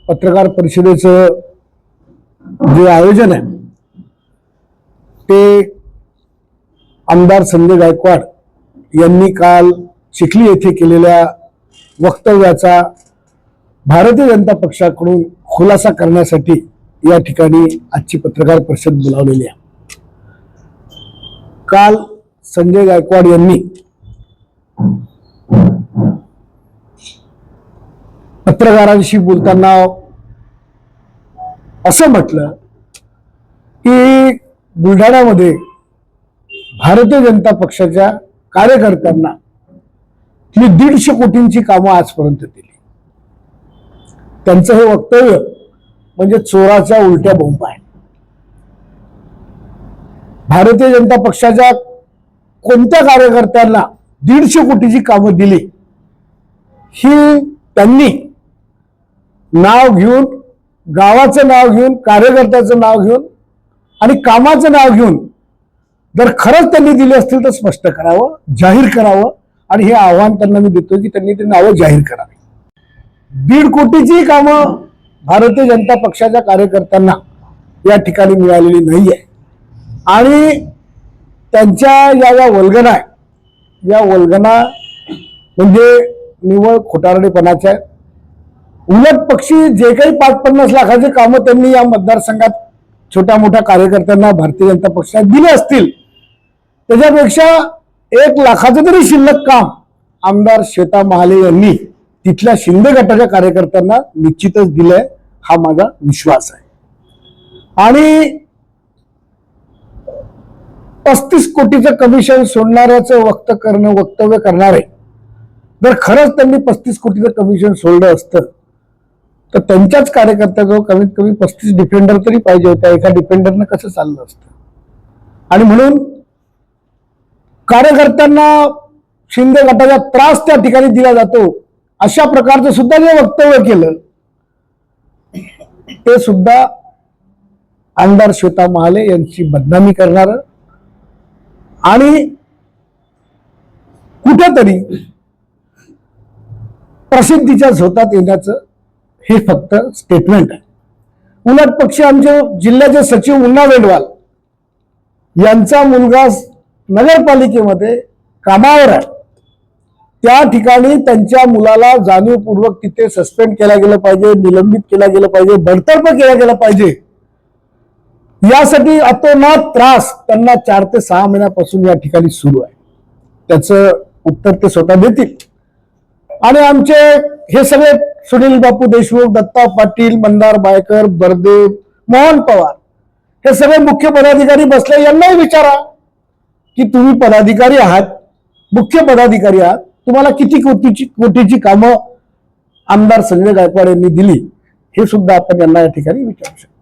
पत्रकार परिषदेचं जे आयोजन आहे ते आमदार संजय गायकवाड यांनी काल चिखली येथे केलेल्या वक्तव्याचा भारतीय जनता पक्षाकडून खुलासा करण्यासाठी या ठिकाणी आजची पत्रकार परिषद बोलावलेली आहे। काल संजय गायकवाड यांनी पत्रकारांशी बोलताना असं म्हटलं की बुलढाण्यामध्ये भारतीय जनता पक्षाच्या कार्यकर्त्यांना मी 150 कोटींची कामं आजपर्यंत दिली। त्यांचं हे वक्तव्य म्हणजे चोराच्या उलट्या बोंब आहे। भारतीय जनता पक्षाच्या कोणत्या कार्यकर्त्यांना 150 कोटीची कामं दिली ही त्यांनी नाव घेऊन, गावाचं नाव घेऊन, कार्यकर्त्याचं नाव घेऊन आणि कामाचं नाव घेऊन जर खरंच त्यांनी दिली असतील तर स्पष्ट करावं, जाहीर करावं। आणि हे आव्हान त्यांना मी देतो की त्यांनी ते नावं जाहीर करावी। 1.5 कोटीची कामं भारतीय जनता पक्षाच्या कार्यकर्त्यांना या ठिकाणी मिळालेली नाहीये आणि त्यांच्या या वल्गना आहे, या वल्गना म्हणजे निव्वळ खोटारडेपणाच्या आहे। उलट पक्षी जे काही 5-50 लाखाचे कामं त्यांनी या मतदारसंघात छोट्या मोठ्या कार्यकर्त्यांना भारतीय जनता पक्षाने दिले असतील त्याच्यापेक्षा 1 लाखाचं तरी शिल्लक काम आमदार श्वेता महाले यांनी तिथल्या शिंदे गटाच्या कार्यकर्त्यांना निश्चितच दिलंय, हा माझा विश्वास आहे। आणि 35 कोटीचं कमिशन सोडणाऱ्याचं वक्तव्य करणारे जर खरंच त्यांनी 35 कोटीचं कमिशन सोडलं असतं तर त्यांच्याच कार्यकर्त्याजवळ कमीत कमी 35 डिफेंडर तरी पाहिजे होत्या। एका डिफेंडरनं कसं चाललं असतं। आणि म्हणून कार्यकर्त्यांना शिंदे गटाचा त्रास त्या ठिकाणी दिला जातो अशा प्रकारचं सुद्धा जे वक्तव्य केलं ते सुद्धा आमदार श्वेता महाले यांची बदनामी करणार आणि कुठेतरी प्रसिद्धीच्या झोतात येण्याचं हे फक्त स्टेटमेंट आहे। उलट पक्षी आमचे जिल्ह्याचे सचिव मुन्ना वेंडवाल यांचा मुलगा नगरपालिकेमध्ये कामावर आहे, त्या ठिकाणी त्यांच्या मुलाला जाणीवपूर्वक तिथे सस्पेंड केलं गेलं पाहिजे, निलंबित केलं गेलं पाहिजे, बडतर्फ केलं गेलं पाहिजे यासाठी अतोनात त्रास त्यांना 4 ते 6 महिन्यापासून या ठिकाणी सुरू आहे। त्याचं उत्तर ते स्वतः देतील। आणि आमचे हे सगळे सुनील बापू देशमुख, दत्ता पाटील, मंदार बायकर, बर्दे, मोहन पवार हे सगळे मुख्य पदाधिकारी बसले, यांनाही विचारा की तुम्ही पदाधिकारी आहात, मुख्य पदाधिकारी आहात, तुम्हाला किती कोटीची कामं आमदार संजय गायकवाड यांनी दिली हे सुद्धा आपण यांना या ठिकाणी विचारू शकतो।